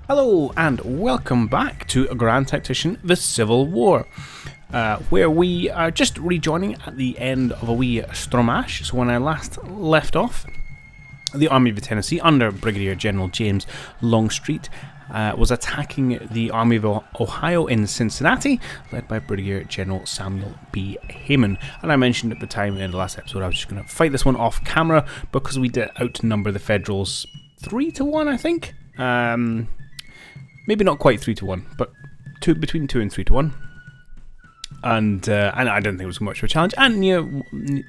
Hello and welcome back to Grand Tactician, the Civil War, where we are just rejoining at the end of a wee Stromash. So when I last left off, the Army of the Tennessee under Brigadier General James Longstreet was attacking the Army of Ohio in Cincinnati, led by Brigadier General Samuel B. Hayman. And I mentioned at the time in the last episode I was just going to fight this one off camera because we did outnumber the Federals 3-1, I think. Maybe not quite 3-1, but between 2 and 3-1. And I don't think it was much of a challenge, and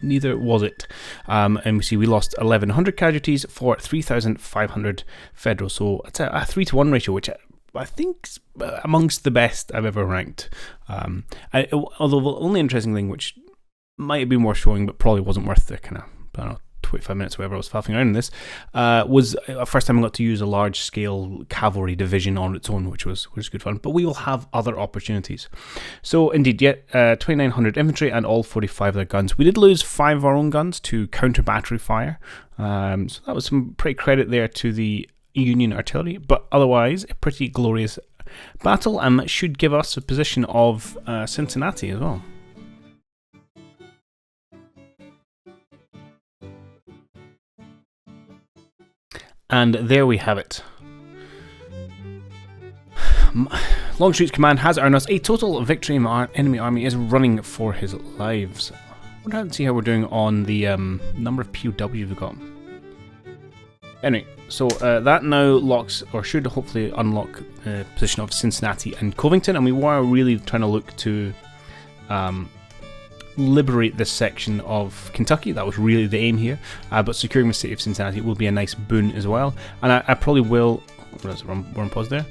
neither was it. And we see we lost 1,100 casualties for 3,500 Federals, so it's a 3-1 ratio, which I think's amongst the best I've ever ranked. Although the only interesting thing, which might have been worth showing, but probably wasn't worth the kind of, I don't know, 25 minutes, whatever I was faffing around in this, was the first time I got to use a large-scale cavalry division on its own, which was good fun. But we will have other opportunities. So, indeed, 2,900 infantry and all 45 of their guns. We did lose 5 of our own guns to counter-battery fire, so that was some pretty credit there to the Union artillery, but otherwise, a pretty glorious battle, and that should give us a position of Cincinnati as well. And there we have it. Longstreet's command has earned us a total victory, and our enemy army is running for his lives. I wonder how to see how we're doing on the number of POWs we've got. Anyway, so that now locks, or should hopefully unlock, the position of Cincinnati and Covington, and we were really trying to look to liberate this section of Kentucky. That was really the aim here, but securing the city of Cincinnati will be a nice boon as well. And I probably will. We're on pause there.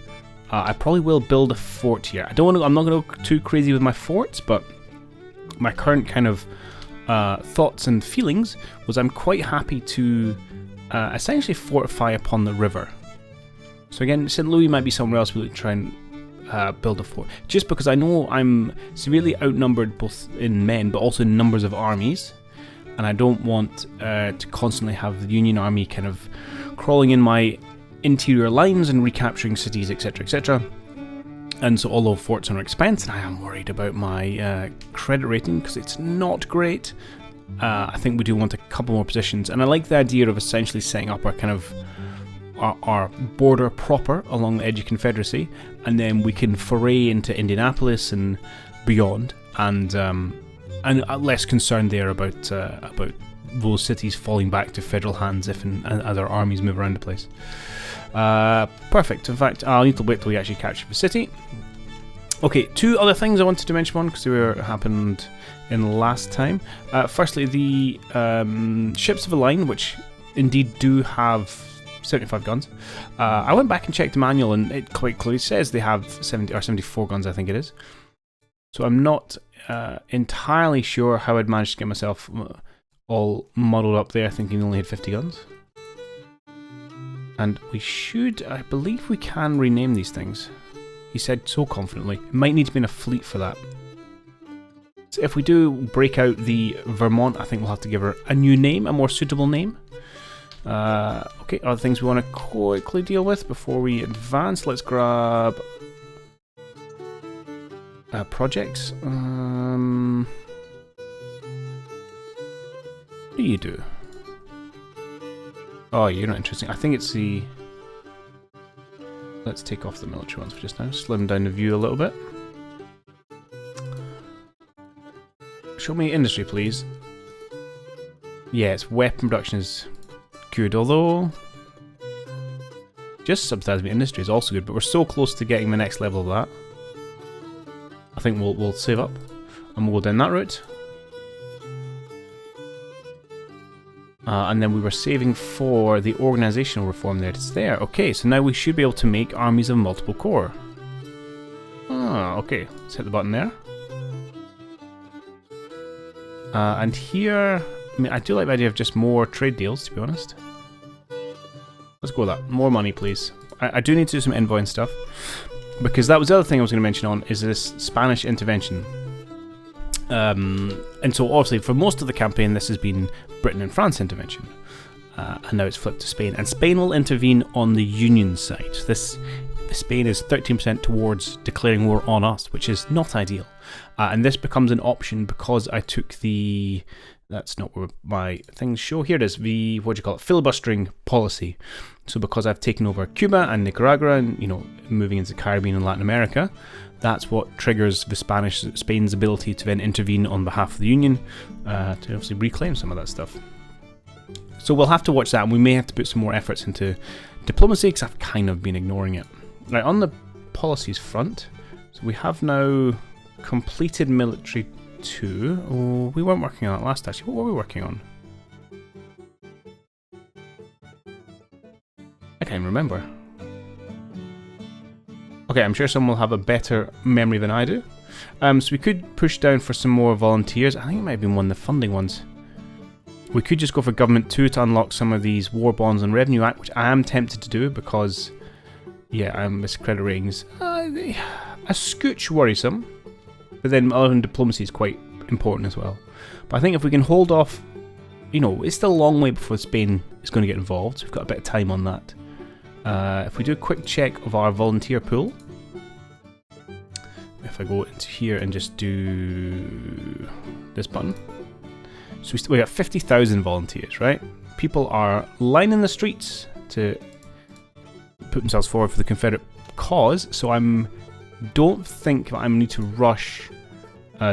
I probably will build a fort here. I'm not going to go too crazy with my forts, but my current kind of thoughts and feelings was I'm quite happy to essentially fortify upon the river. So again, St. Louis might be somewhere else we'll try and build a fort, just because I know I'm severely outnumbered both in men but also in numbers of armies, and I don't want to constantly have the Union army kind of crawling in my interior lines and recapturing cities, etc, etc. And so although forts are an expense, and I am worried about my credit rating because it's not great, I think we do want a couple more positions, and I like the idea of essentially setting up our kind of our border proper along the edge of Confederacy, and then we can foray into Indianapolis and beyond, and less concerned there about those cities falling back to federal hands if and as our armies move around the place. Perfect. In fact, I'll need to wait till we actually capture the city. Okay, 2 other things I wanted to mention because they happened in the last time. Firstly, the ships of the line, which indeed do have 75 guns. I went back and checked the manual, and it quite clearly says they have 70 or 74 guns, I think it is. So I'm not entirely sure how I'd managed to get myself all muddled up there, thinking we only had 50 guns. And I believe we can rename these things. He said so confidently. It might need to be in a fleet for that. So if we do break out the Vermont, I think we'll have to give her a new name, a more suitable name. Okay, other things we want to quickly deal with before we advance. Let's grab projects. What do you do? Oh, you're not interesting. I think it's the... Let's take off the military ones for just now. Slim down the view a little bit. Show me industry, please. Yes, weapon production is good, although just subsidizing industry is also good, but we're so close to getting the next level of that. I think we'll save up and we'll go down that route. And then we were saving for the organizational reform there. It's there. Okay, so now we should be able to make armies of multiple corps. Ah, okay. Let's hit the button there. And here, I mean, I do like the idea of just more trade deals, to be honest. Let's go with that. More money, please. I do need to do some envoy and stuff, because that was the other thing I was going to mention on, is this Spanish intervention. And so obviously for most of the campaign this has been Britain and France intervention, and now it's flipped to Spain, and Spain will intervene on the Union side. This Spain is 13% towards declaring war on us, which is not ideal. And this becomes an option because I took the... That's not where my things show. Here it is, the, what do you call it, filibustering policy. So because I've taken over Cuba and Nicaragua and, you know, moving into the Caribbean and Latin America, that's what triggers the Spain's ability to then intervene on behalf of the Union to obviously reclaim some of that stuff. So we'll have to watch that, and we may have to put some more efforts into diplomacy because I've kind of been ignoring it. Right, on the policies front, so we have now completed military 2. Oh, we weren't working on it last actually. What were we working on? I can't even remember. Okay, I'm sure someone will have a better memory than I do. So we could push down for some more volunteers. I think it might have been one of the funding ones. We could just go for Government 2 to unlock some of these War Bonds and Revenue Act, which I am tempted to do because, yeah, this credit ratings a scooch worrisome. But then other than diplomacy is quite important as well. But I think if we can hold off, you know, it's still a long way before Spain is going to get involved, so we've got a bit of time on that. If we do a quick check of our volunteer pool, if I go into here and just do this button, so we got 50,000 volunteers, right? People are lining the streets to put themselves forward for the Confederate cause, so don't think that I need to rush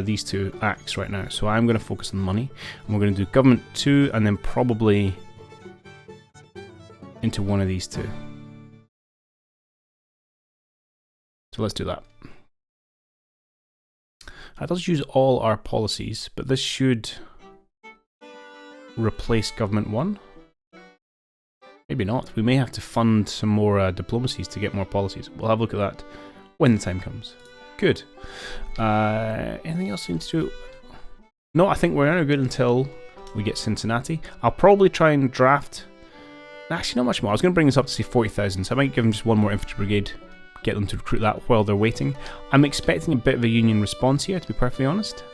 these 2 acts right now. So I'm going to focus on money, and we're going to do Government 2 and then probably into one of these 2. So let's do that. That does use all our policies, but this should replace Government 1. Maybe not. We may have to fund some more diplomacies to get more policies. We'll have a look at that when the time comes. Good. Anything else we need to do? No, I think we're now good until we get Cincinnati. I'll probably try and draft... Actually, not much more. I was going to bring this up to say 40,000, so I might give them just one more infantry brigade, get them to recruit that while they're waiting. I'm expecting a bit of a Union response here, to be perfectly honest.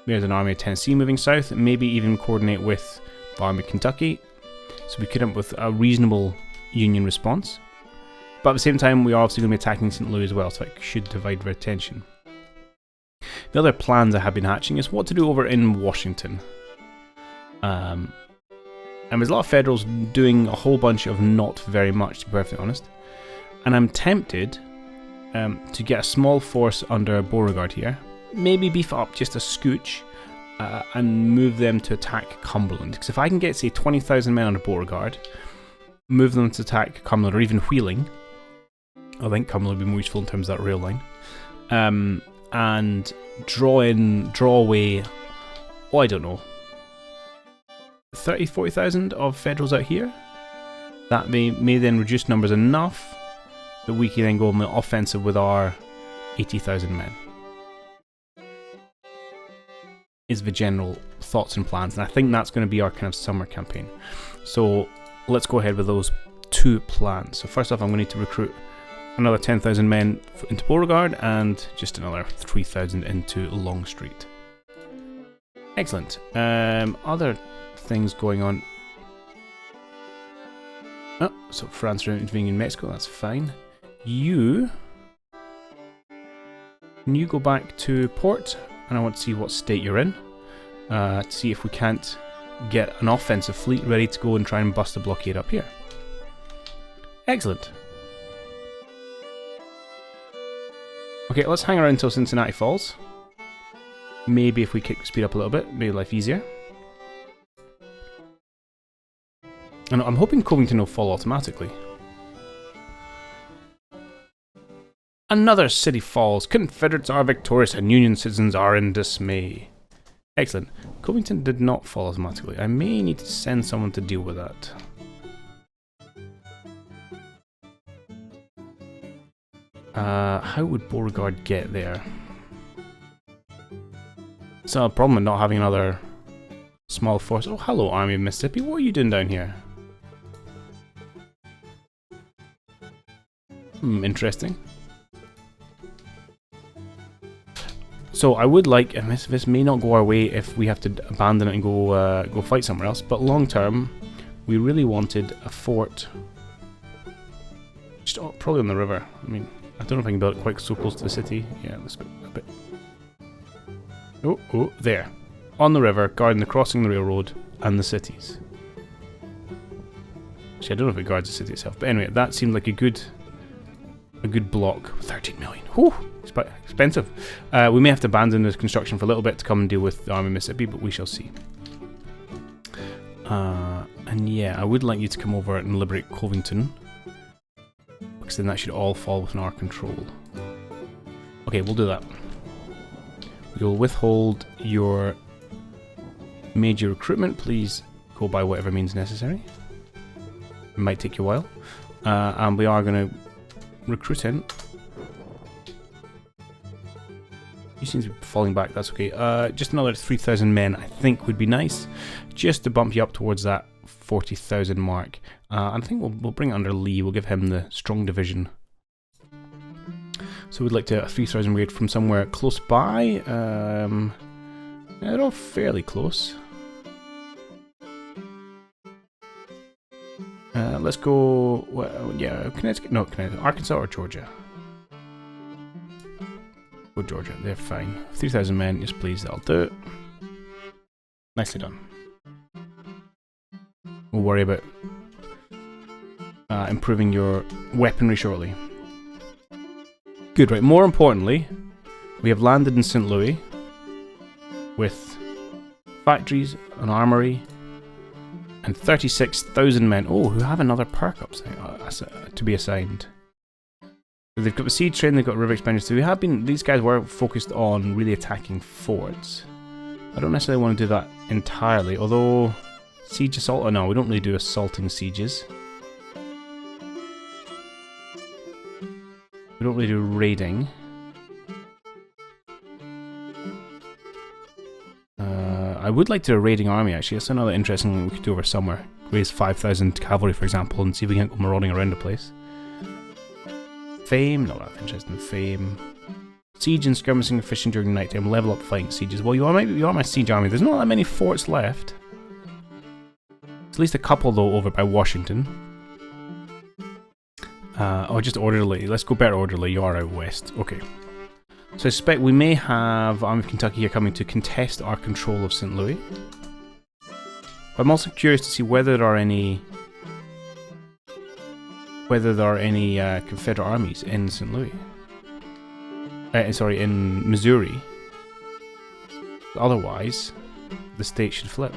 There's an army of Tennessee moving south, and maybe even coordinate with the army of Kentucky. So we could end up with a reasonable Union response. But at the same time, we are obviously going to be attacking St. Louis as well, so it should divide their attention. The other plans I have been hatching is what to do over in Washington. And there's a lot of Federals doing a whole bunch of not very much, to be perfectly honest. And I'm tempted to get a small force under Beauregard here. Maybe beef up just a scooch and move them to attack Cumberland. Because if I can get, say, 20,000 men under Beauregard, move them to attack Cumberland, or even Wheeling, I think Cumberland would be more useful in terms of that rail line. And draw away, oh, I don't know, 30,000, 40,000 of Federals out here. That may then reduce numbers enough that we can then go on the offensive with our 80,000 men. Is the general thoughts and plans, and I think that's going to be our kind of summer campaign. So let's go ahead with those 2 plans. So first off, I'm going to need to recruit another 10,000 men into Beauregard and just another 3,000 into Longstreet. Excellent. Other things going on. Oh, so France are intervening in Mexico, that's fine. You go back to port, and I want to see what state you're in, to see if we can't get an offensive fleet ready to go and try and bust a blockade up here. Excellent. Okay, let's hang around until Cincinnati falls. Maybe if we kick the speed up a little bit, make life easier. And I'm hoping Covington will fall automatically. Another city falls. Confederates are victorious and Union citizens are in dismay. Excellent. Covington did not fall automatically. I may need to send someone to deal with that. How would Beauregard get there? It's a problem with not having another small force. Oh, hello, Army of Mississippi. What are you doing down here? Interesting. So I would like, and this may not go our way if we have to abandon it and go fight somewhere else, but long term, we really wanted a fort just probably on the river. I mean, I don't know if I can build it quite so close to the city. Yeah, let's go a bit. Oh, there. On the river, guarding the crossing the railroad and the cities. Actually, I don't know if it guards the city itself, but anyway, that seemed like a good block. 13 million. Whew, expensive. We may have to abandon this construction for a little bit to come and deal with the Army of Mississippi, but we shall see. And yeah, I would like you to come over and liberate Covington, because then that should all fall within our control. Okay, we'll do that. We will withhold your major recruitment. Please go by whatever means necessary. It might take you a while. And we are going to recruit in. He seems to be falling back, that's okay. Just another 3,000 men, I think, would be nice. Just to bump you up towards that 40,000 mark. And I think we'll bring it under Lee. We'll give him the strong division. So we'd like to a 3,000 raid from somewhere close by. They're all fairly close. Let's go. Well, yeah, Connecticut. No, Connecticut. Arkansas or Georgia? Go Georgia. They're fine. 3,000 men. Yes, please. That'll do it. Nicely done. We'll worry about improving your weaponry shortly. Good, right. More importantly, we have landed in St. Louis with factories, an armory, and 36,000 men. Oh, who have another perk up to be assigned. So they've got the siege train, they've got river expansion. So we have been. These guys were focused on really attacking forts. I don't necessarily want to do that entirely, although siege assault. Oh no, we don't really do assaulting sieges. We don't really do raiding. I would like to do a raiding army, actually. That's another interesting thing we could do over summer. Raise 5,000 cavalry, for example, and see if we can go marauding around the place. Fame? No, not interested in fame. Siege and skirmishing efficient during nighttime. Level up fighting sieges. Well, you are my siege army. There's not that many forts left. There's at least a couple, though, over by Washington. Oh, just orderly. Let's go better orderly. You are out west. Okay. So I suspect we may have Army of Kentucky here coming to contest our control of St. Louis. But I'm also curious to see whether there are any Confederate armies in St. Louis. Sorry, in Missouri. Otherwise, the state should flip.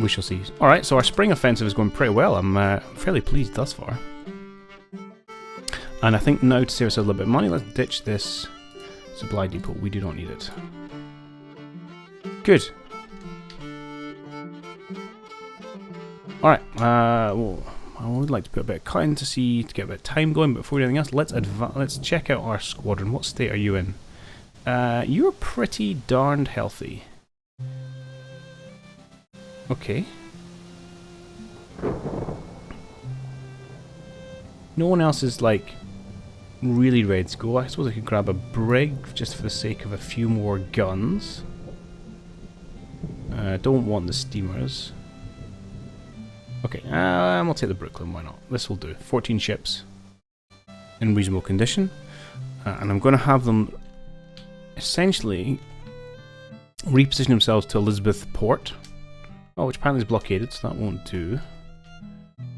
We shall see. Alright, so our spring offensive is going pretty well. I'm fairly pleased thus far. And I think now to save us a little bit of money, let's ditch this supply depot. We do not need it. Good. Alright, well, I would like to put a bit of cutting to get a bit of time going, but before we do anything else, let's check out our squadron. What state are you in? You're pretty darned healthy. Okay. No one else is like really ready to go. I suppose I could grab a brig just for the sake of a few more guns. Don't want the steamers. Okay, we'll take the Brooklyn, why not? This will do. 14 ships in reasonable condition. And I'm going to have them essentially reposition themselves to Elizabeth Port. Oh, which apparently is blockaded, so that won't do.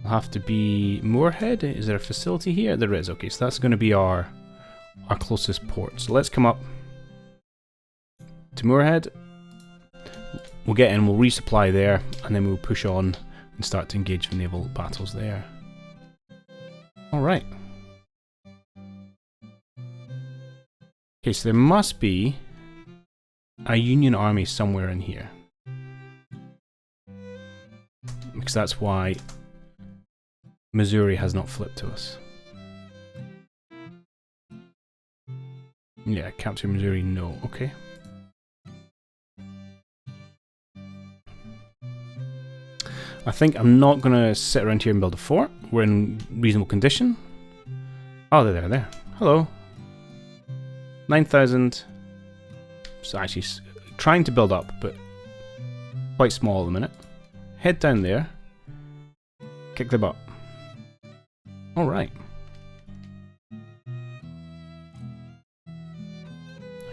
It'll have to be Moorhead. Is there a facility here? There is. Okay, so that's going to be our closest port. So let's come up to Moorhead. We'll get in, we'll resupply there, and then we'll push on and start to engage the naval battles there. Alright. Okay, so there must be a Union army somewhere in here. Because that's why Missouri has not flipped to us. Yeah, capture Missouri, no. Okay. I think I'm not going to sit around here and build a fort. We're in reasonable condition. Oh, they're there. Hello. 9,000. So actually trying to build up, but quite small at the minute. Head down there. Kick the butt. Alright.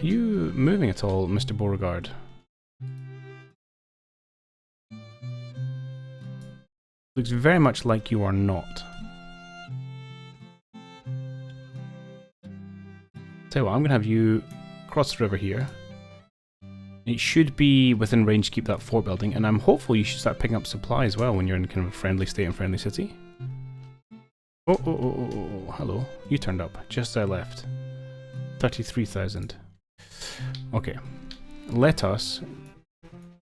Are you moving at all, Mr. Beauregard? Looks very much like you are not. Tell you what, I'm going to have you cross the river here. It should be within range to keep that fort building, and I'm hopeful you should start picking up supply as well when you're in kind of a friendly state and friendly city. Oh, hello. You turned up, just as I left. 33,000. Okay. Let us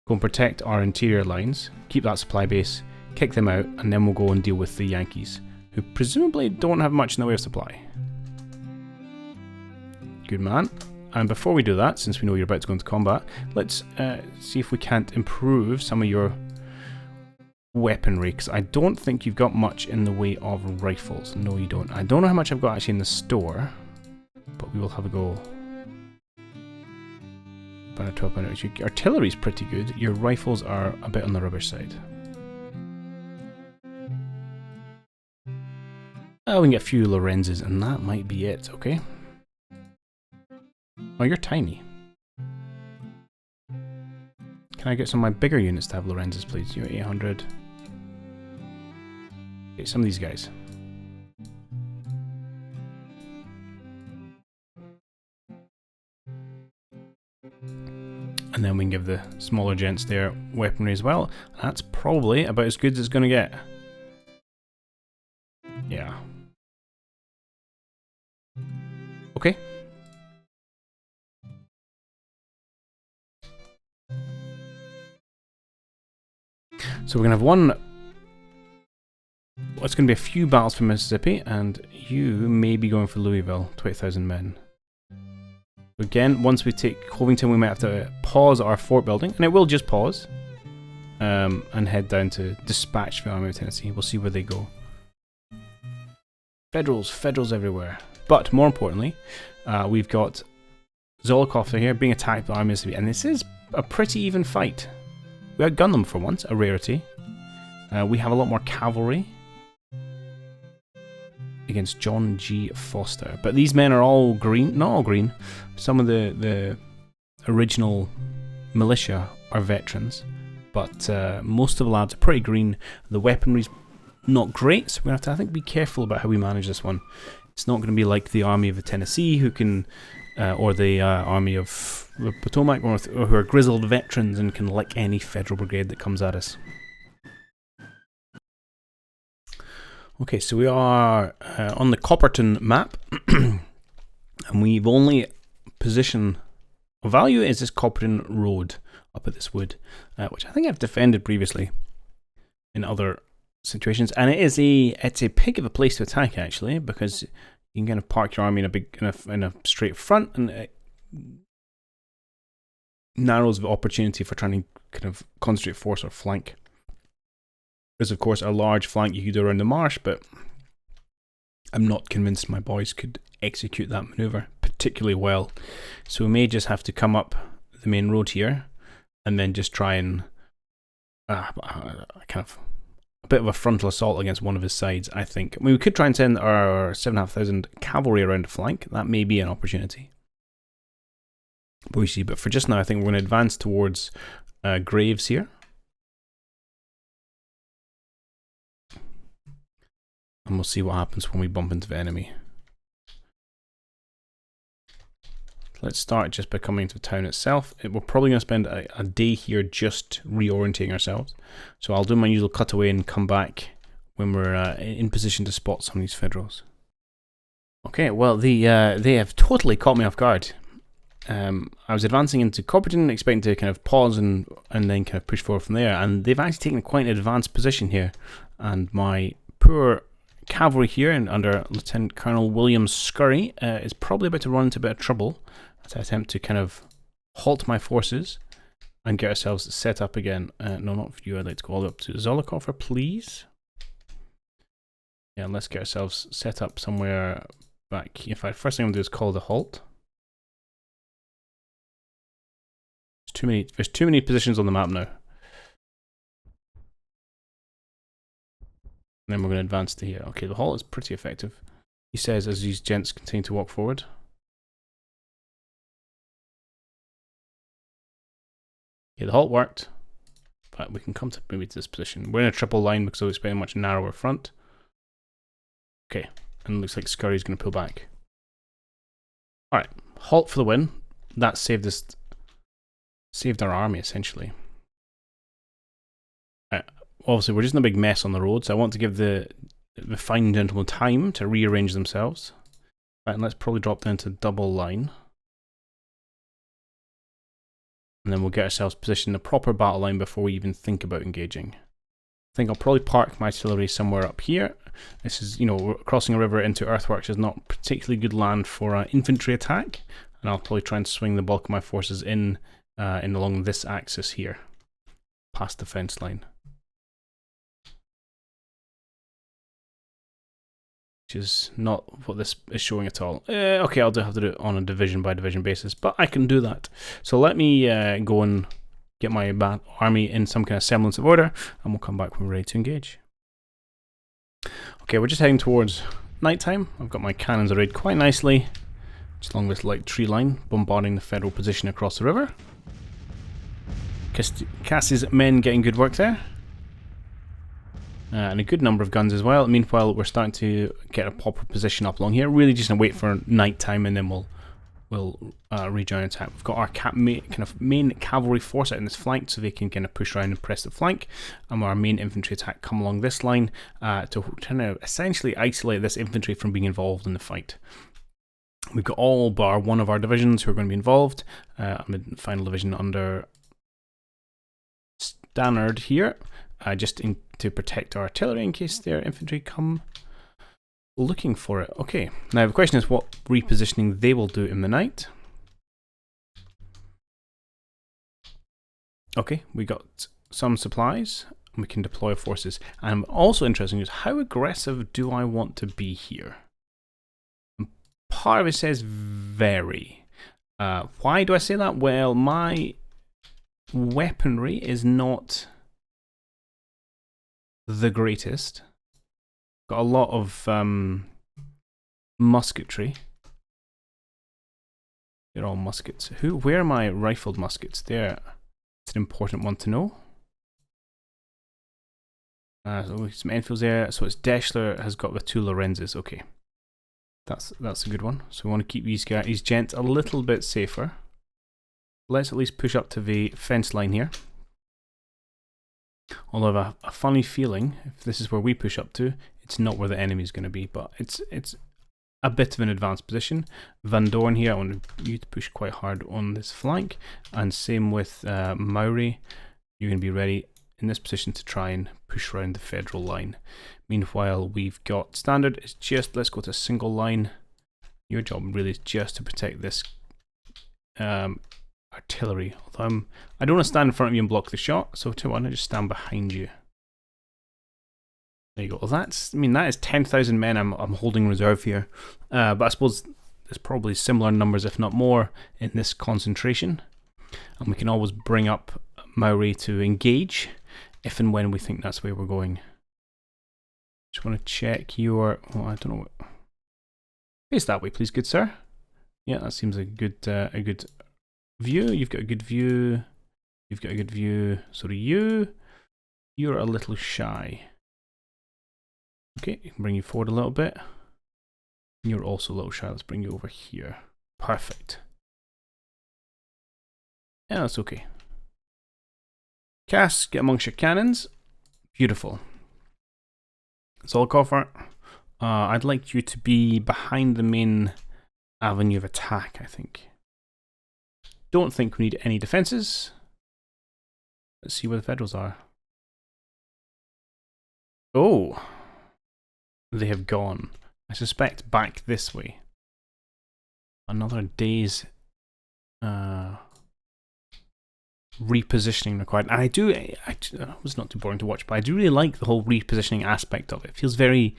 go and protect our interior lines, keep that supply base, kick them out, and then we'll go and deal with the Yankees, who presumably don't have much in the way of supply. Good man. And before we do that, since we know you're about to go into combat, let's see if we can't improve some of your weaponry, because I don't think you've got much in the way of rifles. No, you don't. I don't know how much I've got actually in the store, but we will have a go. About 12 minutes. Your artillery's pretty good. Your rifles are a bit on the rubbish side. Oh, we can get a few Lorenzes, and that might be it, okay? Oh, you're tiny. Can I get some of my bigger units to have Lorenzes, please? You're 800. Okay, some of these guys. And then we can give the smaller gents their weaponry as well. That's probably about as good as it's going to get. Yeah. Okay. So we're going to have one... Well, it's going to be a few battles for Mississippi, and you may be going for Louisville, 20,000 men. Again, once we take Covington, we might have to pause our fort building, and it will just pause, and head down to dispatch the Army of Tennessee. We'll see where they go. Federals everywhere. But more importantly, we've got Zolokov here being attacked by the Army of Mississippi, and this is a pretty even fight. We outgunned them for once, a rarity. We have a lot more cavalry against John G. Foster. But these men are all green. Not all green. Some of the original militia are veterans. But most of the lads are pretty green. The weaponry's not great, so we're going to have to, I think, be careful about how we manage this one. It's not going to be like the Army of Tennessee, who can... or the Army of Potomac, or who are grizzled veterans and can lick any federal brigade that comes at us. Okay, so we are on the Copperton map, and we've only position of value is this Copperton road up at this wood, which I think I've defended previously in other situations, and it's a pig of a place to attack actually, because you can kind of park your army in a straight front, and it narrows the opportunity for trying to kind of concentrate force or flank. There's of course a large flank you could do around the marsh, but I'm not convinced my boys could execute that manoeuvre particularly well. So we may just have to come up the main road here, and then just try and kind of a bit of a frontal assault against one of his sides, I think. I mean, we could try and send our 7,500 cavalry around the flank. That may be an opportunity. But we see. But for just now, I think we're going to advance towards Graves here. And we'll see what happens when we bump into the enemy. Let's start just by coming to the town itself. We're probably going to spend a day here just reorienting ourselves. So I'll do my usual cutaway and come back when we're in position to spot some of these Federals. Okay, well, they have totally caught me off guard. I was advancing into Copperton, expecting to kind of pause and then kind of push forward from there. And they've actually taken quite an advanced position here. And my poor cavalry here, and under Lieutenant Colonel William Scurry, is probably about to run into a bit of trouble as I attempt to kind of halt my forces and get ourselves set up again. No, not for you. I'd like to go all the way up to Zolokov, please. Yeah, and let's get ourselves set up somewhere back. In fact, first thing I'm going to do is call the halt. There's too many positions on the map now. then we're going to advance to here. Okay, the halt is pretty effective. He says as these gents continue to walk forward. Okay, the halt worked. But we can come to maybe to this position. We're in a triple line because we're expecting a much narrower front. Okay, and it looks like Scurry's going to pull back. Alright, halt for the win. That saved us, saved our army essentially. Obviously, we're just in a big mess on the road, so I want to give the fine gentlemen time to rearrange themselves. Right, and let's probably drop down to double line. And then we'll get ourselves positioned in a proper battle line before we even think about engaging. I think I'll probably park my artillery somewhere up here. This is, you know, crossing a river into earthworks is not particularly good land for an infantry attack. And I'll probably try and swing the bulk of my forces in along this axis here, past the fence line. Which is not what this is showing at all. Okay, I'll have to do it on a division by division basis, but I can do that. So let me go and get my army in some kind of semblance of order, and we'll come back when we're ready to engage. Okay, we're just heading towards nighttime. I've got my cannons arrayed quite nicely, just along this light tree line, bombarding the Federal position across the river. Cass's men getting good work there. And a good number of guns as well. Meanwhile, we're starting to get a proper position up along here. Really just gonna wait for night time, and then we'll rejoin attack. We've got our kind of main cavalry force out in this flank, so they can kind of push around and press the flank. And our main infantry attack come along this line to kind of essentially isolate this infantry from being involved in the fight. We've got all bar one of our divisions who are going to be involved. I'm in the final division under Stannard here. Just to protect our artillery in case their infantry come looking for it. Okay, now the question is what repositioning they will do in the night. Okay, we got some supplies, and we can deploy forces. And also interesting is how aggressive do I want to be here? And part of it says very. Why do I say that? Well, my weaponry is not the greatest. Got a lot of musketry. They're all muskets. Where are my rifled muskets? There. It's an important one to know. So some Enfields there. So it's Deschler has got the two Lorenzes. Okay, that's a good one. So we want to keep these gents a little bit safer. Let's at least push up to the fence line here. Although I have a funny feeling, if this is where we push up to, it's not where the enemy is going to be, but it's a bit of an advanced position. Van Dorn here, I want you to push quite hard on this flank, and same with Maury. You're going to be ready in this position to try and push around the Federal line. Meanwhile, we've got Standard. It's just, let's go to a single line. Your job really is just to protect this artillery. Although I don't want to stand in front of you and block the shot, so why don't I just stand behind you? There you go. Well, that is 10,000 men I'm holding reserve here. But I suppose there's probably similar numbers, if not more, in this concentration. And we can always bring up Maury to engage if and when we think that's where we're going. Just want to check your. Oh, I don't know. Face that way, please, good sir. Yeah, that seems a good view. You've got a good view. You've got a good view. So do you. You're a little shy. Okay, I can bring you forward a little bit. You're also a little shy. Let's bring you over here. Perfect. Yeah, that's okay. Cass, get amongst your cannons. Beautiful. Zolkoffer, I'd like you to be behind the main avenue of attack, I think. Don't think we need any defences. Let's see where the Federals are. Oh, they have gone. I suspect back this way. Another day's repositioning required. And it was not too boring to watch, but I do really like the whole repositioning aspect of it. It feels very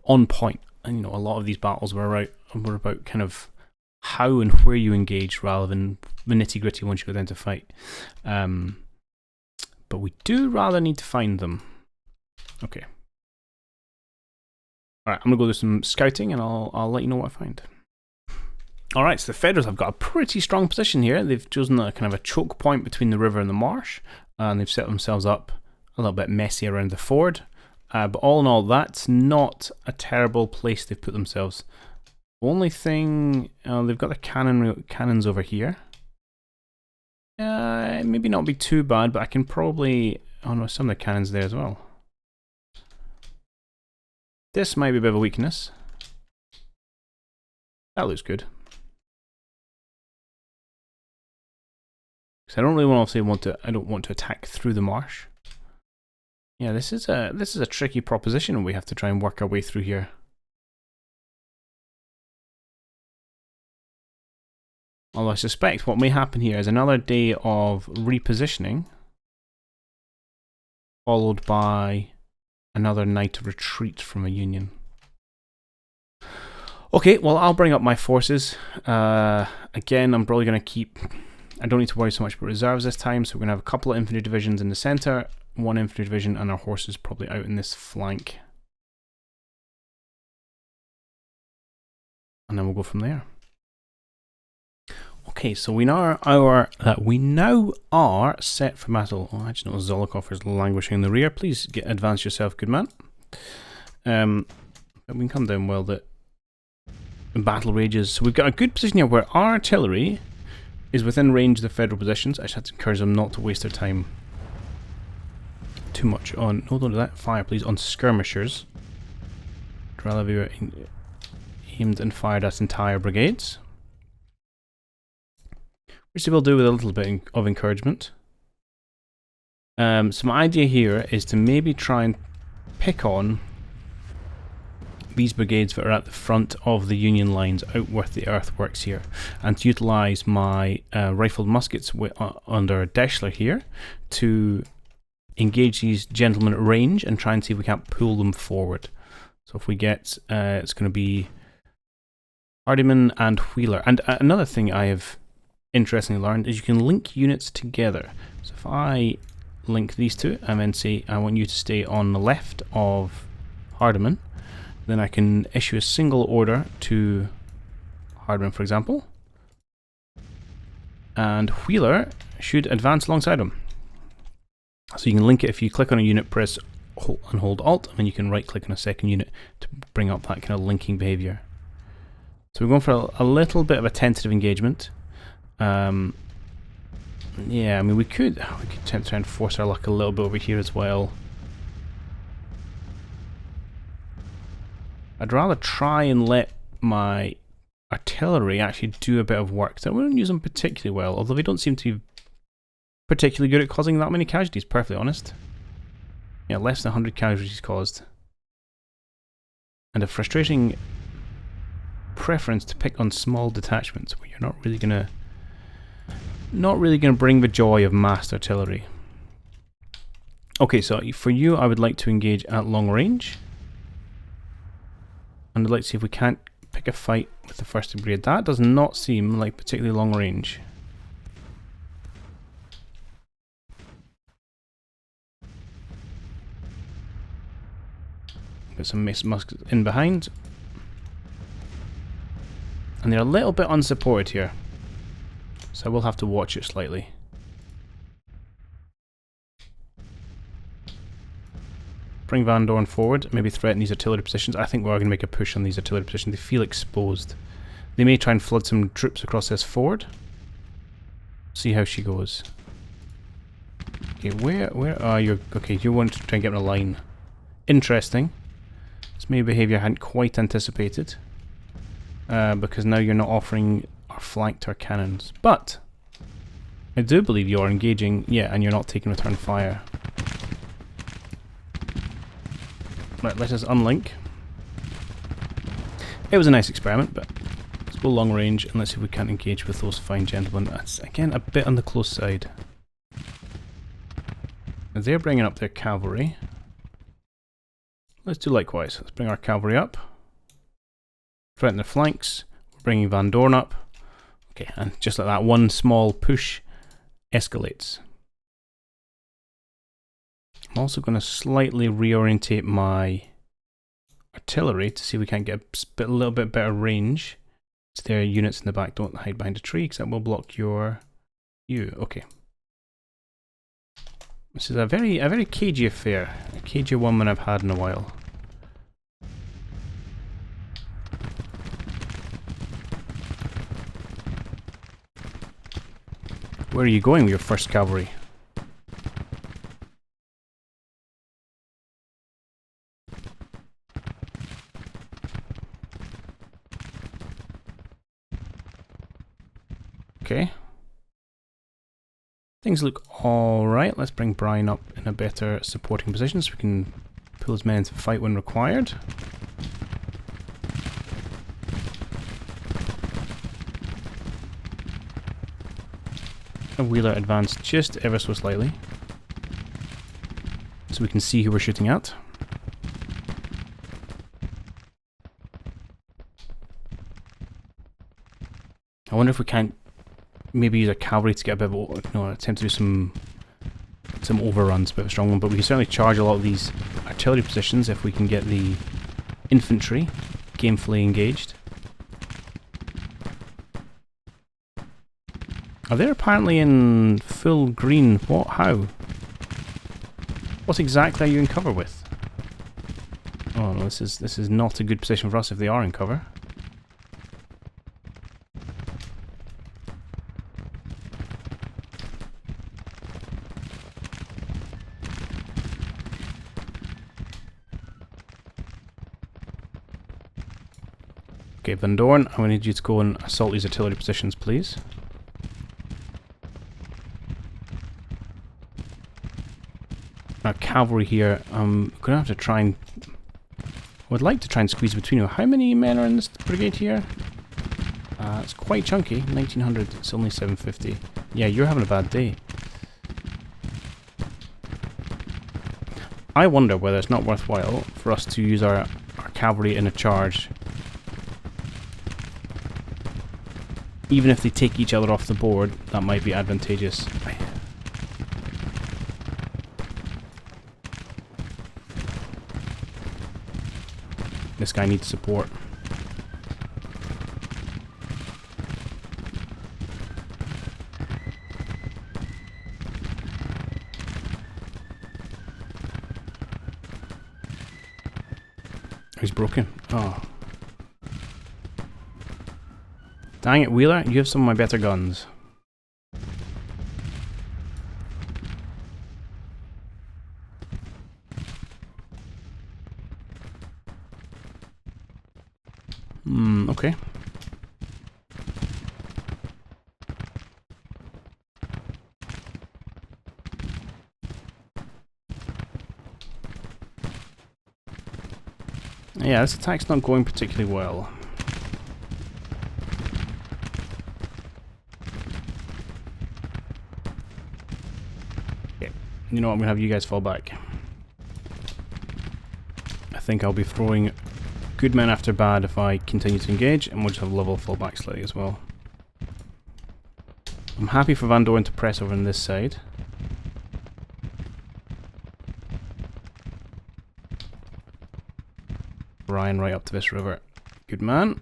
on point. And you know, a lot of these battles were about kind of how and where you engage rather than the nitty gritty once you go down to fight. But we do rather need to find them. Okay. Alright, I'm going to go do some scouting and I'll let you know what I find. Alright, so the Federals have got a pretty strong position here. They've chosen a kind of a choke point between the river and the marsh, and they've set themselves up a little bit messy around the ford. But all in all, that's not a terrible place they've put themselves. Only thing, they've got the cannons over here. Maybe not be too bad, but I can probably... Oh no, some of the cannons there as well. This might be a bit of a weakness. That looks good. Because I don't really I don't want to attack through the marsh. Yeah, this is a tricky proposition we have to try and work our way through here. Although I suspect what may happen here is another day of repositioning, followed by another night of retreat from a union. Okay, well, I'll bring up my forces. Again, I'm probably going to keep... I don't need to worry so much about reserves this time, so we're going to have a couple of infantry divisions in the centre, one infantry division, and our horses probably out in this flank. And then we'll go from there. Okay, so we now are set for battle. Oh, I just noticed Zolokov is languishing in the rear. Please advance yourself, good man. We can come down while the battle rages. So we've got a good position here where our artillery is within range of the Federal positions. I just had to encourage them not to waste their time too much on... No, don't do that. Fire, please, on skirmishers. Dralavier aimed and fired at entire brigades. Which they will do with a little bit of encouragement. So my idea here is to maybe try and pick on these brigades that are at the front of the Union lines out with the earthworks here, and to utilise my rifled muskets under Deschler here to engage these gentlemen at range and try and see if we can't pull them forward. So if we get, it's going to be Hardyman and Wheeler. And another thing I have interestingly learned is you can link units together. So if I link these two and then say I want you to stay on the left of Hardiman, then I can issue a single order to Hardiman, for example, and Wheeler should advance alongside him. So you can link it if you click on a unit, press and hold Alt, and then you can right click on a second unit to bring up that kind of linking behaviour. So we're going for a little bit of a tentative engagement. Yeah, I mean we could try and force our luck a little bit over here as well. I'd rather try and let my artillery actually do a bit of work. So I wouldn't use them particularly well, although they don't seem to be particularly good at causing that many casualties, perfectly honest. Yeah, less than 100 casualties caused. And a frustrating preference to pick on small detachments where you're not really gonna bring the joy of massed artillery. Okay, so for you I would like to engage at long range. And I'd like to see if we can't pick a fight with the 1st Brigade. That does not seem like particularly long range. Got some muskets in behind. And they're a little bit unsupported here. So I will have to watch it slightly. Bring Van Dorn forward, maybe threaten these artillery positions. I think we are going to make a push on these artillery positions. They feel exposed. They may try and flood some troops across this ford. See how she goes. Okay, where are you? Okay, you want to try and get in a line. Interesting. It's maybe behaviour I hadn't quite anticipated. Because now you're not offering our flank to our cannons. But I do believe you're engaging, yeah, and you're not taking return fire. Right, let us unlink. It was a nice experiment, but let's go long range and let's see if we can engage with those fine gentlemen. That's, again, a bit on the close side. Now they're bringing up their cavalry. Let's do likewise. Let's bring our cavalry up. Threaten their flanks. We're bringing Van Dorn up. Okay, and just like that, one small push escalates. I'm also going to slightly reorientate my artillery to see if we can't get a little bit better range. So there are units in the back. Don't hide behind a tree because that will block your view. Okay. This is a very cagey affair. A cagier one than I've had in a while. Where are you going with your first cavalry? Okay. Things look alright. Let's bring Brian up in a better supporting position so we can pull his men into fight when required. And Wheeler advanced just ever so slightly so we can see who we're shooting at. I wonder if we can't maybe use a cavalry to get a bit of attempt to do some overruns, a bit of a strong one, but we can certainly charge a lot of these artillery positions if we can get the infantry gamefully engaged. Oh, they're apparently in full green. What? How? What exactly are you in cover with? Oh no, this is not a good position for us if they are in cover. Okay, Van Dorn, I need you to go and assault these artillery positions, please. Our cavalry here, I'm going to have to try and... I would like to try and squeeze between you. How many men are in this brigade here? It's quite chunky. 1900, it's only 750. Yeah, you're having a bad day. I wonder whether it's not worthwhile for us to use our cavalry in a charge. Even if they take each other off the board, that might be advantageous. This guy needs support. He's broken. Oh. Dang it, Wheeler, you have some of my better guns. Okay. Yeah, this attack's not going particularly well. Okay, you know what, I'm gonna have you guys fall back. I think I'll be throwing good men after bad if I continue to engage, and we'll just have level fall back slightly as well. I'm happy for Van Dorn to press over on this side. Ryan right up to this river. Good man.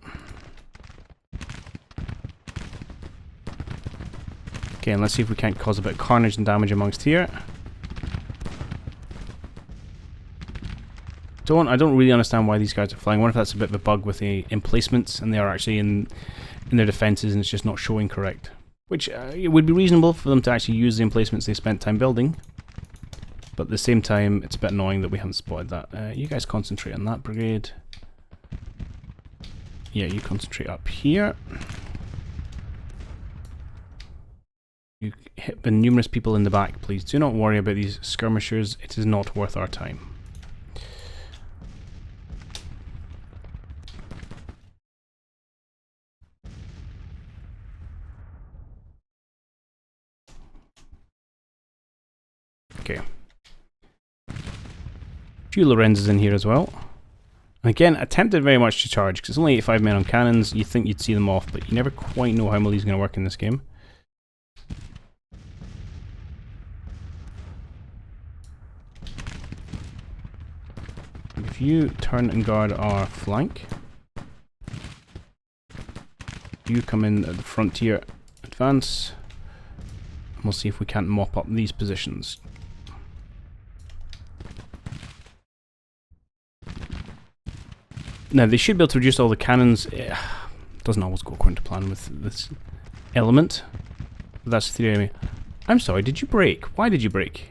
Okay, and let's see if we can't cause a bit of carnage and damage amongst here. I don't really understand why these guys are flying. I wonder if that's a bit of a bug with the emplacements and they are actually in their defences and it's just not showing correct. Which it would be reasonable for them to actually use the emplacements they spent time building. But at the same time, it's a bit annoying that we haven't spotted that. You guys concentrate on that brigade. Yeah, you concentrate up here. You hit the numerous people in the back, please. Do not worry about these skirmishers. It is not worth our time. Okay. A few Lorenzes in here as well. And again, attempted very much to charge, because it's only 85 men on cannons. You think you'd see them off, but you never quite know how melee is going to work in this game. if you turn and guard our flank, you come in at the frontier, advance, and we'll see if we can't mop up these positions. Now, they should be able to reduce all the cannons. It doesn't always go according to plan with this element. That's the theory. I'm sorry, did you break? Why did you break?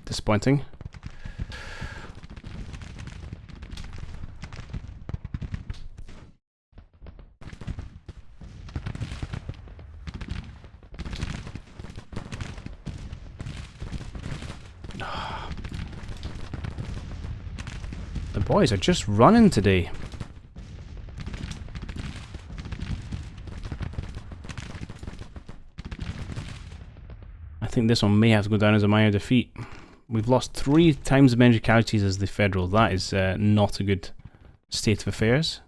Disappointing. The boys are just running today. I think this one may have to go down as a minor defeat. We've lost 3 times as many casualties as the Federal. That is not a good state of affairs.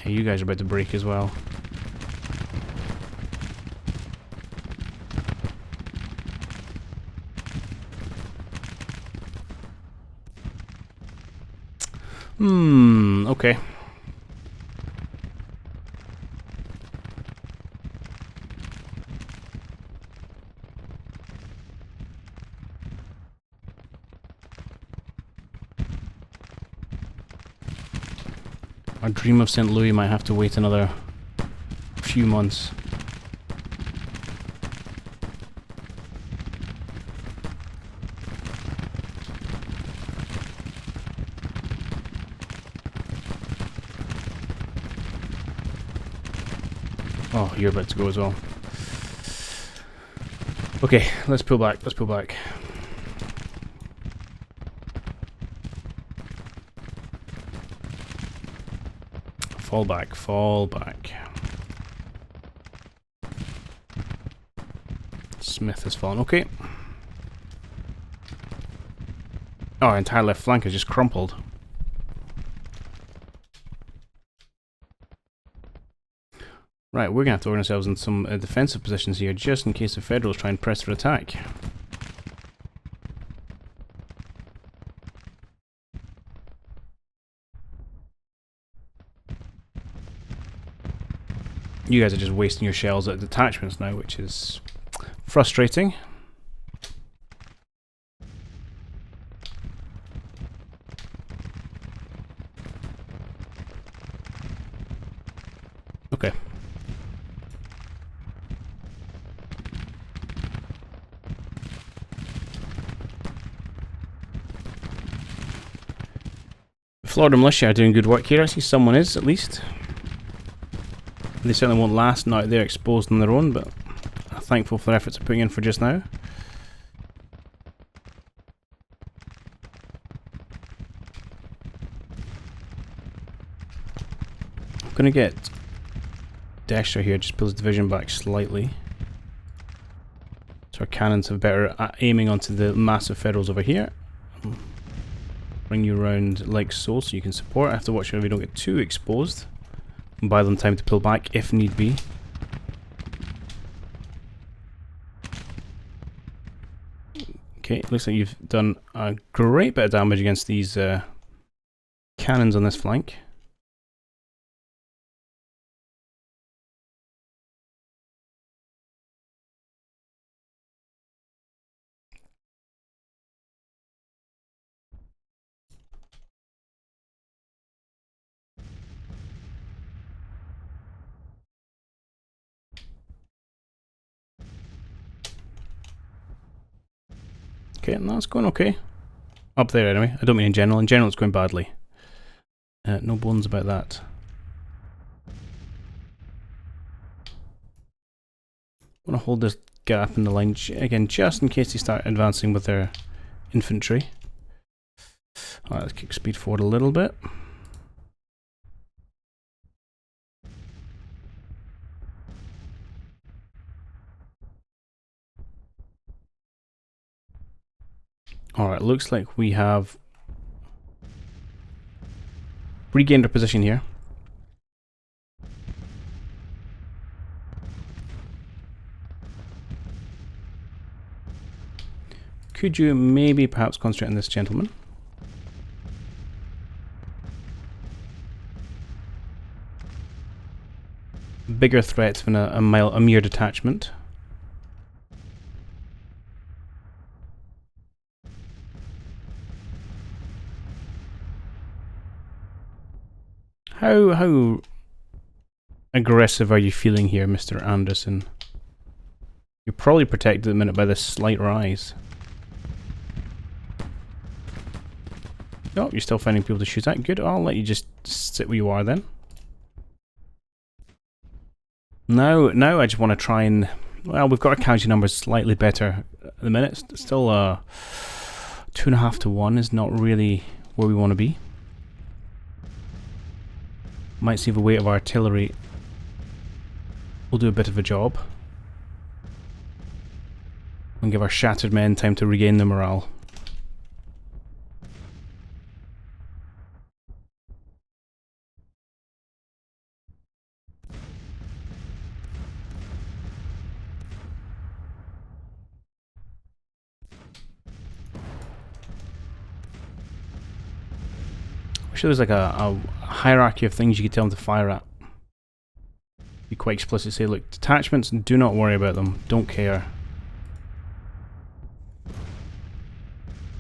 Yeah, you guys are about to break as well. Okay. Our dream of St. Louis might have to wait another few months. Oh, you're about to go as well. Okay, let's pull back, let's pull back. Fall back, fall back. Smith has fallen, okay. Oh, our entire left flank has just crumpled. Right, we're going to have to organize ourselves in some defensive positions here, just in case the Federals try and press for attack. You guys are just wasting your shells at detachments now, which is frustrating. Okay. Florida militia are doing good work here. I see someone is, at least. They certainly won't last now they're exposed on their own, but I'm thankful for the efforts they're putting in for just now. I'm going to get Dexter here, just pull his division back slightly. So our cannons have better aiming onto the massive Federals over here. Bring you around like so you can support. I have to watch sure we don't get too exposed. And buy them time to pull back if need be. Okay, looks like you've done a great bit of damage against these cannons on this flank. Okay, that's going okay. Up there anyway. I don't mean in general. In general it's going badly. No bones about that. I'm going to hold this gap in the line again just in case they start advancing with their infantry. Alright, let's kick speed forward a little bit. Alright, looks like we have regained our position here. Could you maybe perhaps concentrate on this gentleman? Bigger threat than a mere detachment. How aggressive are you feeling here, Mr. Anderson? You're probably protected at the minute by this slight rise. Oh, you're still finding people to shoot at. Good, I'll let you just sit where you are then. Now I just want to try and... Well, we've got our casualty numbers slightly better at the minute. It's still 2.5 to 1 is not really where we want to be. Might see if the weight of our artillery will do a bit of a job. And give our shattered men time to regain their morale. I'm sure there's like a hierarchy of things you could tell them to fire at. Be quite explicit, say, look, detachments, do not worry about them, don't care.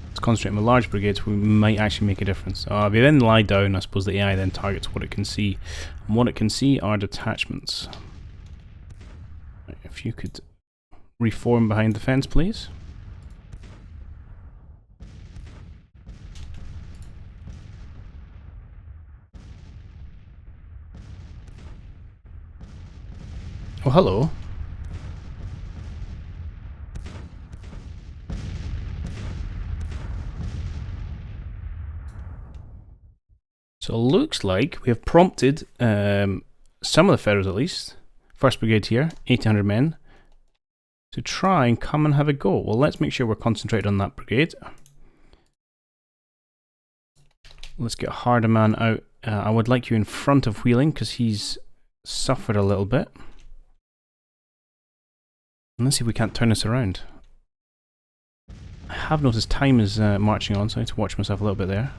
Let's concentrate on the large brigades, we might actually make a difference. If you then lie down, I suppose the AI then targets what it can see. And what it can see are detachments. Right, if you could reform behind the fence, please. Oh, hello. So it looks like we have prompted some of the Federals at least, 1st Brigade here, 1,800 men, to try and come and have a go. Well, let's make sure we're concentrated on that brigade. Let's get Harder Man out. I would like you in front of Wheeling because he's suffered a little bit. And let's see if we can't turn this around. I have noticed time is marching on, so I need to watch myself a little bit there.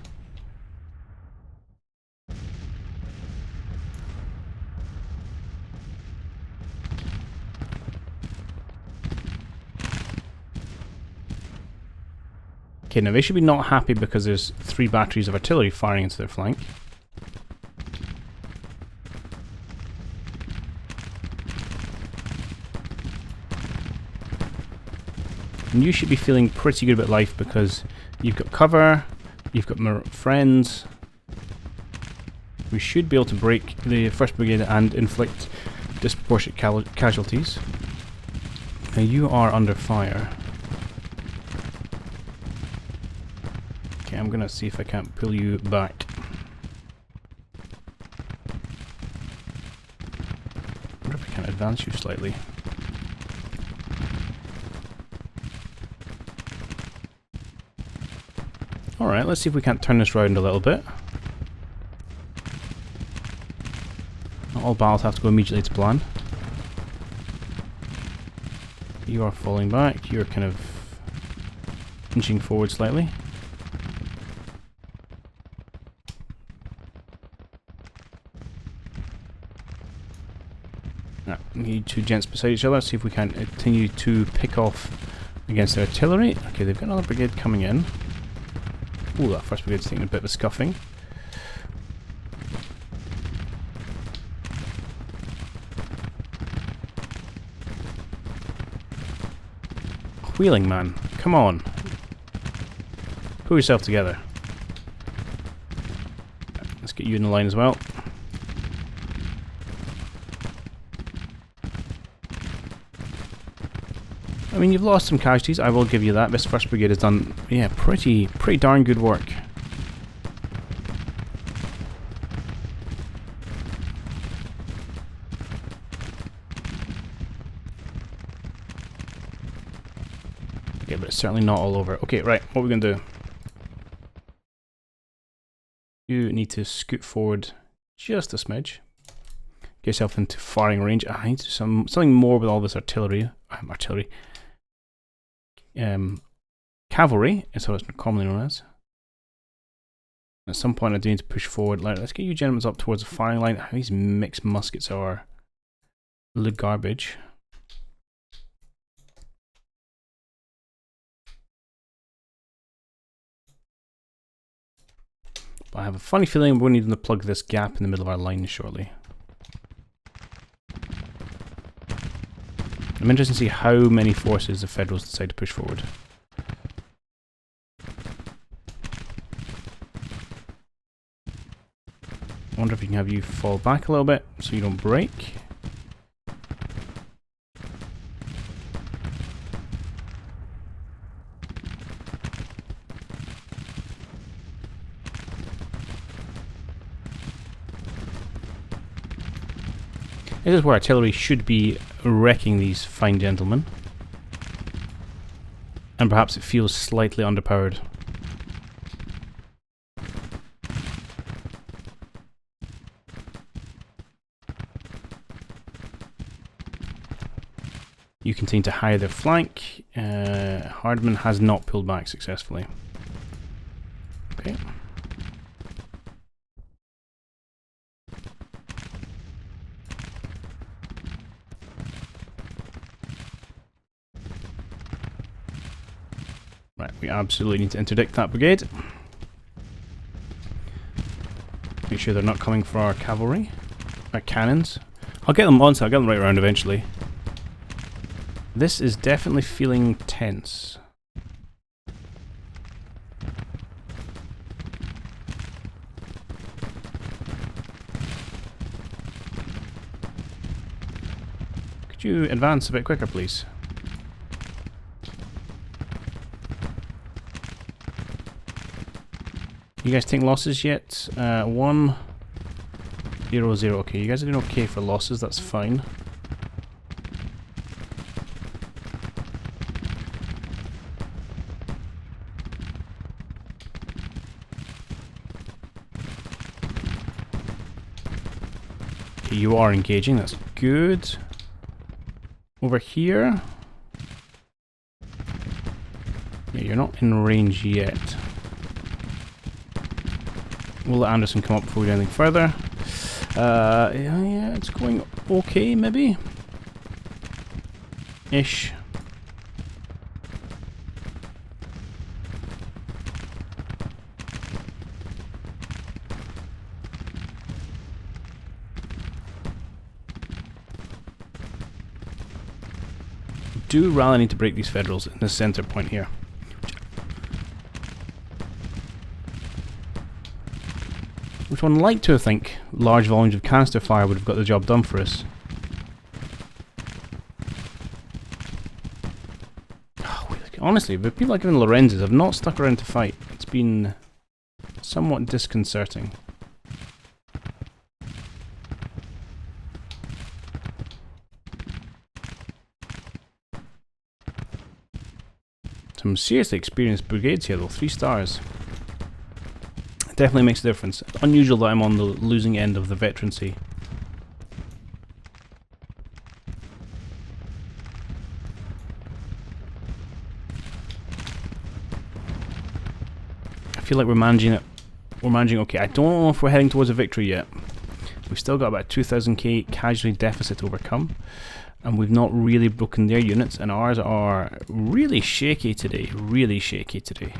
Okay, now they should be not happy because there's 3 batteries of artillery firing into their flank. And you should be feeling pretty good about life because you've got cover, you've got friends. We should be able to break the 1st Brigade and inflict disproportionate casualties. Now you are under fire. Okay, I'm gonna see if I can't pull you back. I wonder if I can advance you slightly. Alright, let's see if we can't turn this round a little bit. Not all battles have to go immediately to plan. You are falling back, you're kind of inching forward slightly. Now, we need 2 gents beside each other, see if we can continue to pick off against the artillery. Okay, they've got another brigade coming in. Ooh, that 1st Brigade's taking a bit of a scuffing. Wheeling, man. Come on. Pull yourself together. Let's get you in the line as well. I mean, you've lost some casualties, I will give you that. This 1st Brigade has done, yeah, pretty darn good work. Okay, but it's certainly not all over. Okay, right, what are we going to do? You need to scoot forward just a smidge. Get yourself into firing range. I need something more with all this artillery. Cavalry is what it's commonly known as. At some point I do need to push forward. Let's get you gentlemen up towards the firing line. These mixed muskets are the garbage. But I have a funny feeling we're needing to plug this gap in the middle of our line shortly. I'm interested to see how many forces the Federals decide to push forward. I wonder if we can have you fall back a little bit so you don't break. This is where artillery should be wrecking these fine gentlemen. And perhaps it feels slightly underpowered. You continue to hide their flank. Hardman has not pulled back successfully. Okay. Right, we absolutely need to interdict that brigade. Make sure they're not coming for our cavalry. Our cannons. I'll get them once, I'll get them right around eventually. This is definitely feeling tense. Could you advance a bit quicker, please? You guys taking losses yet? 1, 0, 0. Okay, you guys are doing okay for losses, that's fine. Okay, you are engaging, that's good. Over here. Yeah, you're not in range yet. We'll let Anderson come up before we do anything further. Yeah, it's going okay, maybe? Ish. Do really need to break these Federals in the center point here. Which one like to think large volumes of canister fire would have got the job done for us. Oh, honestly, the people like in Lorenz's have not stuck around to fight. It's been somewhat disconcerting. Some seriously experienced brigades here though, 3 stars. Definitely makes a difference. It's unusual that I'm on the losing end of the veterancy. I feel like we're managing it. We're managing okay. I don't know if we're heading towards a victory yet. We've still got about 2,000k casualty deficit to overcome. And we've not really broken their units, and ours are really shaky today. Really shaky today.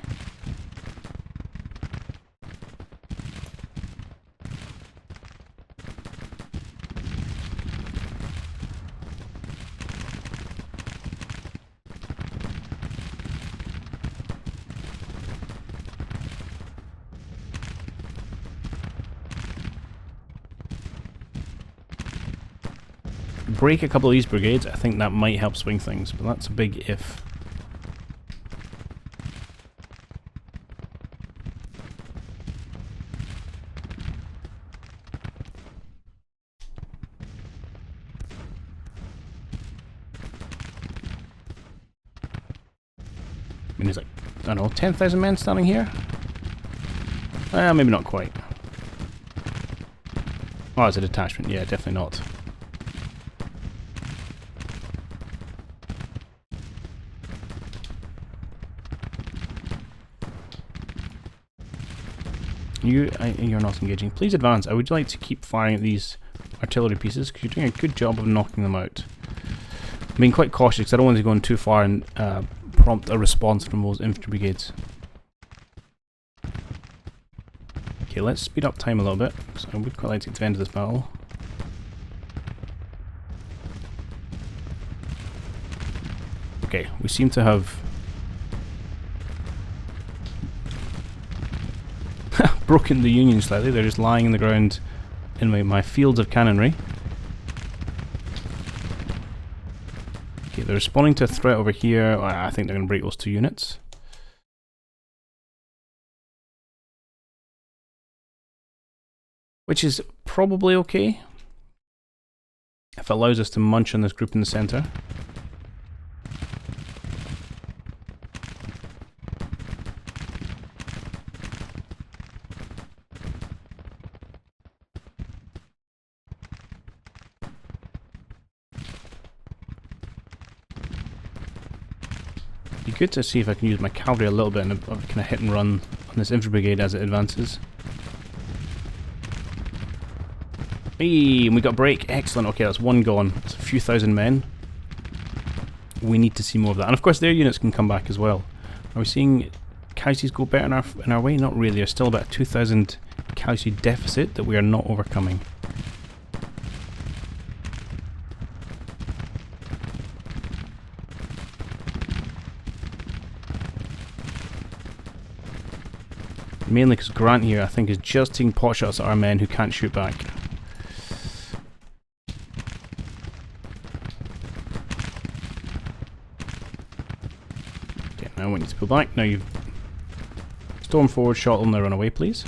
Break a couple of these brigades, I think that might help swing things, but that's a big if. I mean, there's like, I don't know, 10,000 men standing here? Maybe not quite. Oh, it's a detachment. Yeah, definitely not. You're not engaging. Please advance. I would like to keep firing at these artillery pieces because you're doing a good job of knocking them out. I'm being quite cautious because I don't want to go in too far and prompt a response from those infantry brigades. Okay, let's speed up time a little bit because I would quite like to get to the end of this battle. Okay, we seem to have broken the Union slightly. They're just lying in the ground in my fields of cannonry. Okay, they're responding to a threat over here. I think they're going to break those 2 units. Which is probably okay if it allows us to munch on this group in the centre. Be good to see if I can use my cavalry a little bit and kind of hit and run on this infantry brigade as it advances. Hey, and we got a break. Excellent. Okay, that's 1 gone. That's a few thousand men. We need to see more of that. And of course their units can come back as well. Are we seeing casualties go better in our way? Not really. There's still about a 2,000 casualty deficit that we are not overcoming. Mainly because Grant here, I think, is just taking pot shots at our men who can't shoot back. Okay, now we need to pull back. Now you've stormed forward, shot them, now run away, please.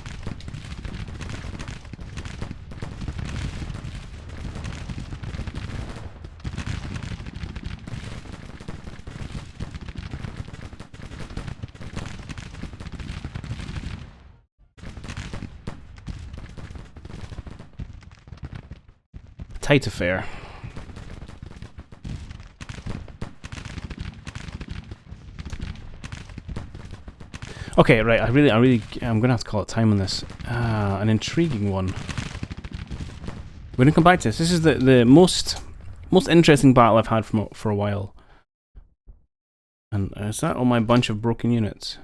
Tight affair. Okay, right. I'm gonna have to call it time on this. An intriguing one. We're gonna come back to this. This is the most interesting battle I've had for a while. And is that on my bunch of broken units?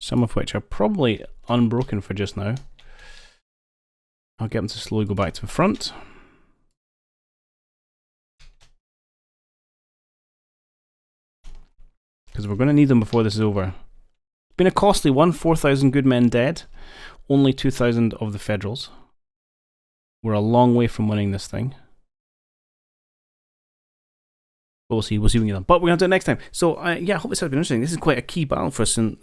Some of which are probably unbroken for just now. I'll get them to slowly go back to the front. Because we're going to need them before this is over. It's been a costly one, 4,000 good men dead, only 2,000 of the Federals. We're a long way from winning this thing. But we'll see what we can get done. But we're going to do it next time. So, yeah, I hope this has been interesting. This is quite a key battle for St.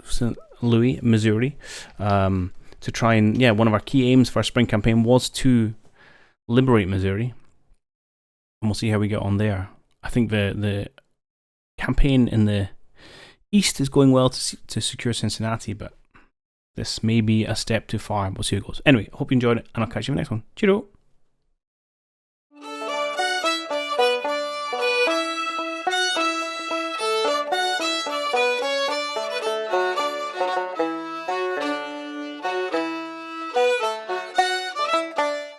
Louis, Missouri. To try and, yeah, one of our key aims for our spring campaign was to liberate Missouri. And we'll see how we get on there. I think the campaign in the east is going well to secure Cincinnati, but this may be a step too far. We'll see how it goes. Anyway, hope you enjoyed it, and I'll catch you in the next one. Cheerio!